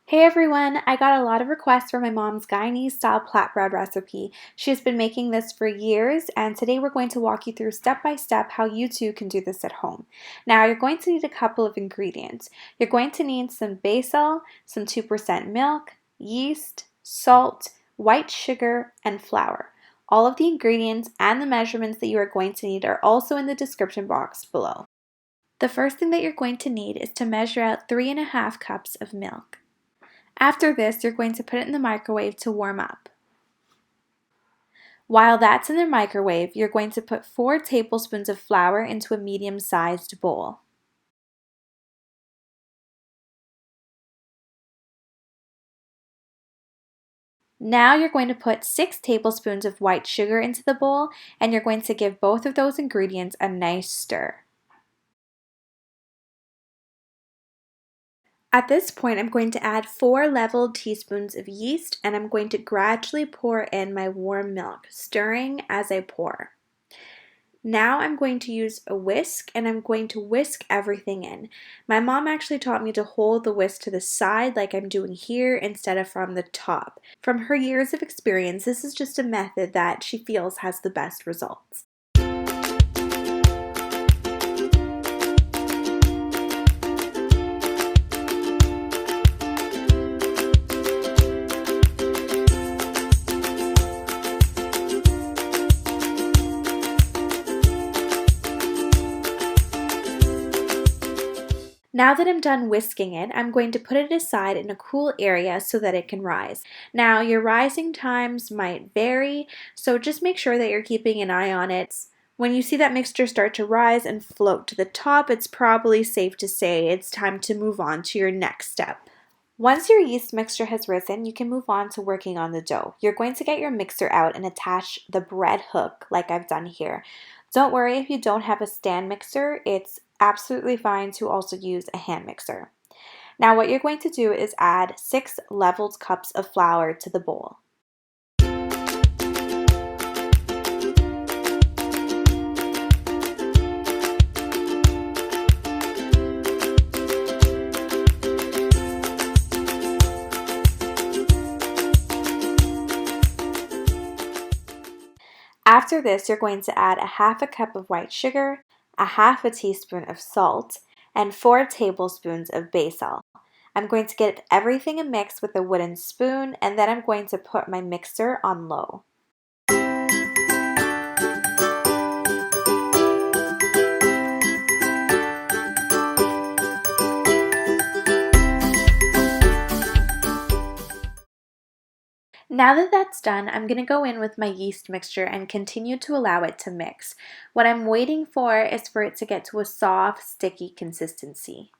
Hey everyone, I got a lot of requests for my mom's Guyanese style plait bread recipe. She has been making this for years, and today we're going to walk you through step by step how you too can do this at home. Now you're going to need a couple of ingredients. You're going to need some basil, some 2% milk, yeast, salt, white sugar, and flour. All of the ingredients and the measurements that you are going to need are also in the description box below. The first thing that you're going to need is to measure out 3½ cups of milk. After this, you're going to put it in the microwave to warm up. While that's in the microwave, you're going to put 4 tablespoons of flour into a medium-sized bowl. Now you're going to put 6 tablespoons of white sugar into the bowl, and you're going to give both of those ingredients a nice stir. At this point, I'm going to add 4 level teaspoons of yeast, and I'm going to gradually pour in my warm milk, stirring as I pour. Now I'm going to use a whisk and I'm going to whisk everything in. My mom actually taught me to hold the whisk to the side like I'm doing here instead of from the top. From her years of experience, this is just a method that she feels has the best results. Now that I'm done whisking it, I'm going to put it aside in a cool area so that it can rise. Now, your rising times might vary, so just make sure that you're keeping an eye on it. When you see that mixture start to rise and float to the top, it's probably safe to say it's time to move on to your next step. Once your yeast mixture has risen, you can move on to working on the dough. You're going to get your mixer out and attach the bread hook like I've done here. Don't worry if you don't have a stand mixer, it's absolutely fine to also use a hand mixer. Now what you're going to do is add 6 leveled cups of flour to the bowl. After this, you're going to add a 1/2 cup of white sugar, a 1/2 teaspoon of salt, and 4 tablespoons of basil. I'm going to get everything mixed with a wooden spoon, and then I'm going to put my mixer on low. Now that that's done, I'm going to go in with my yeast mixture and continue to allow it to mix. What I'm waiting for is for it to get to a soft, sticky consistency.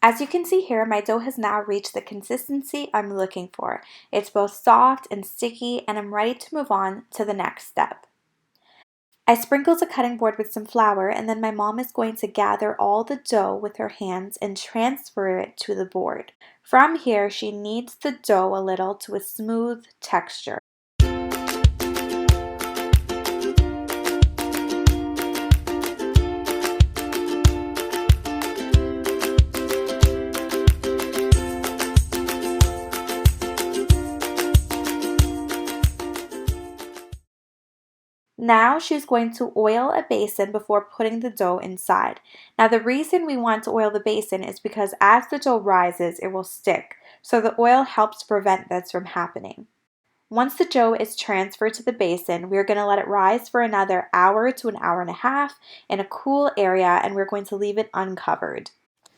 As you can see here, my dough has now reached the consistency I'm looking for. It's both soft and sticky, and I'm ready to move on to the next step. I sprinkled a cutting board with some flour, and then my mom is going to gather all the dough with her hands and transfer it to the board. From here, she kneads the dough a little to a smooth texture. Now she's going to oil a basin before putting the dough inside. Now the reason we want to oil the basin is because as the dough rises, it will stick. So the oil helps prevent this from happening. Once the dough is transferred to the basin, we're going to let it rise for another hour to an hour and a half in a cool area, and we're going to leave it uncovered.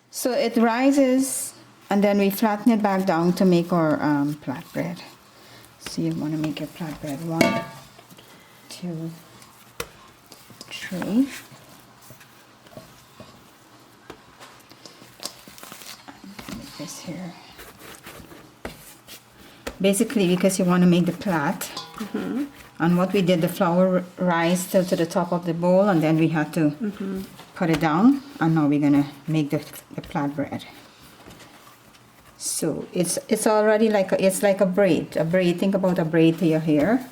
So it rises and then we flatten it back down to make our flatbread. So you want to make your flatbread 1, 2, 3. Make this here. Basically, because you want to make the plait. And what we did, the flour rise till to the top of the bowl, and then we had to put it down. And now we're gonna make the flatbread. So it's already like it's like a braid. A braid. Think about a braid to your hair.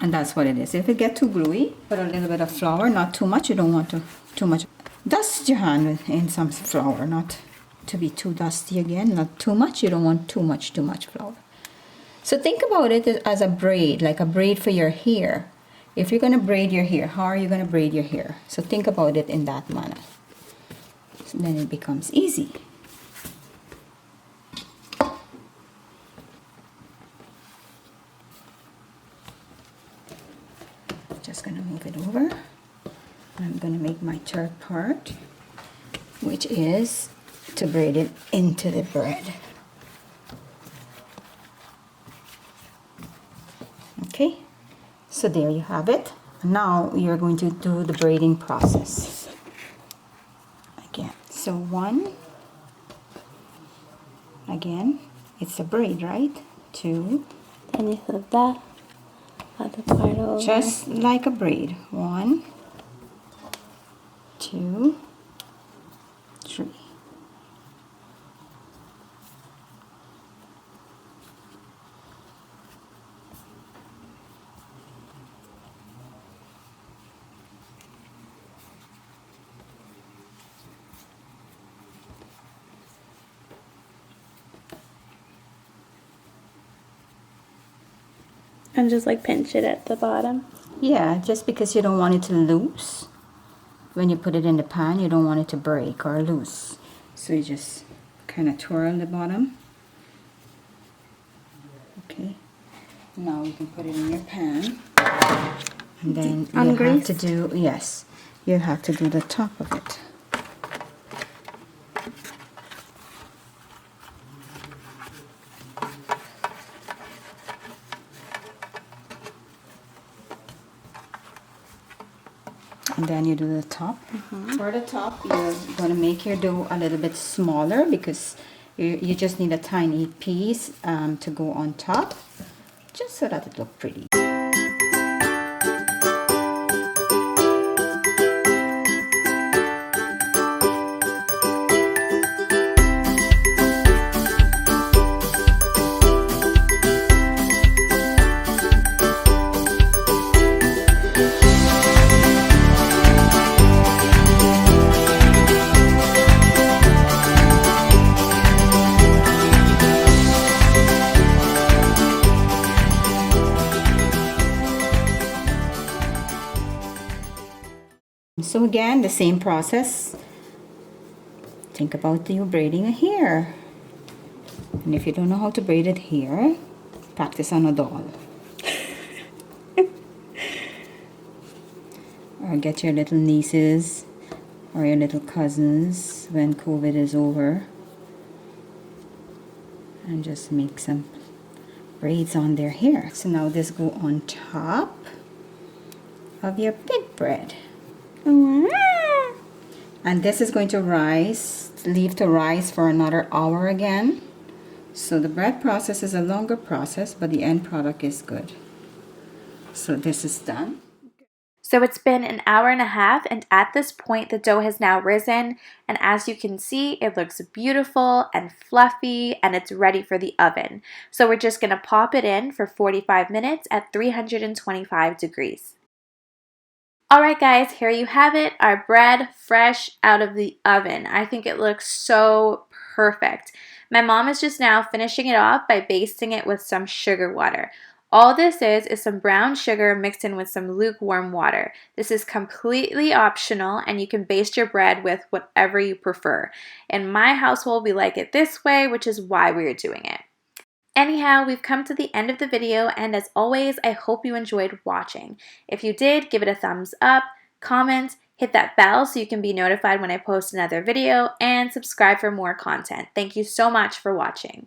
And that's what it is. If it gets too gluey, put a little bit of flour, not too much. You don't want too much. Dust your hand in some flour, not to be too dusty again. Not too much. You don't want too much flour. So think about it as a braid, like a braid for your hair. If you're going to braid your hair, how are you going to braid your hair? So think about it in that manner. So then it becomes easy. Just going to move it over. I'm going to make my third part, which is to braid it into the bread. Okay, so there you have it. Now you're going to do the braiding process again. So 1, again, it's a braid, right? 2, Then you flip that other part over. just like a braid. 1, 2, 3. And just like pinch it at the bottom. Yeah, just because you don't want it to loose. When you put it in the pan, you don't want it to break or loose. So you just kind of twirl the bottom. Okay. Now you can put it in your pan. And then you have to do, yes, you have to do the top of it. And then you do the top. For the top, you're going to make your dough a little bit smaller because you just need a tiny piece to go on top, just so that it looks pretty. So again, the same process. Think about you braiding a hair. And if you don't know how to braid it here, practice on a doll. Or get your little nieces or your little cousins when COVID is over. And just make some braids on their hair. So now this go on top of your big bread. And this is going to leave to rise for another hour again. So the bread process is a longer process, but the end product is good. So this is done. So it's been an hour and a half, and at this point the dough has now risen, and as you can see, it looks beautiful and fluffy, and it's ready for the oven. So we're just going to pop it in for 45 minutes at 325 degrees. Alright guys, here you have it, our bread fresh out of the oven. I think it looks so perfect. My mom is just now finishing it off by basting it with some sugar water. All this is some brown sugar mixed in with some lukewarm water. This is completely optional, and you can baste your bread with whatever you prefer. In my household, we like it this way, which is why we're doing it. Anyhow, we've come to the end of the video, and as always, I hope you enjoyed watching. If you did, give it a thumbs up, comment, hit that bell so you can be notified when I post another video, and subscribe for more content. Thank you so much for watching.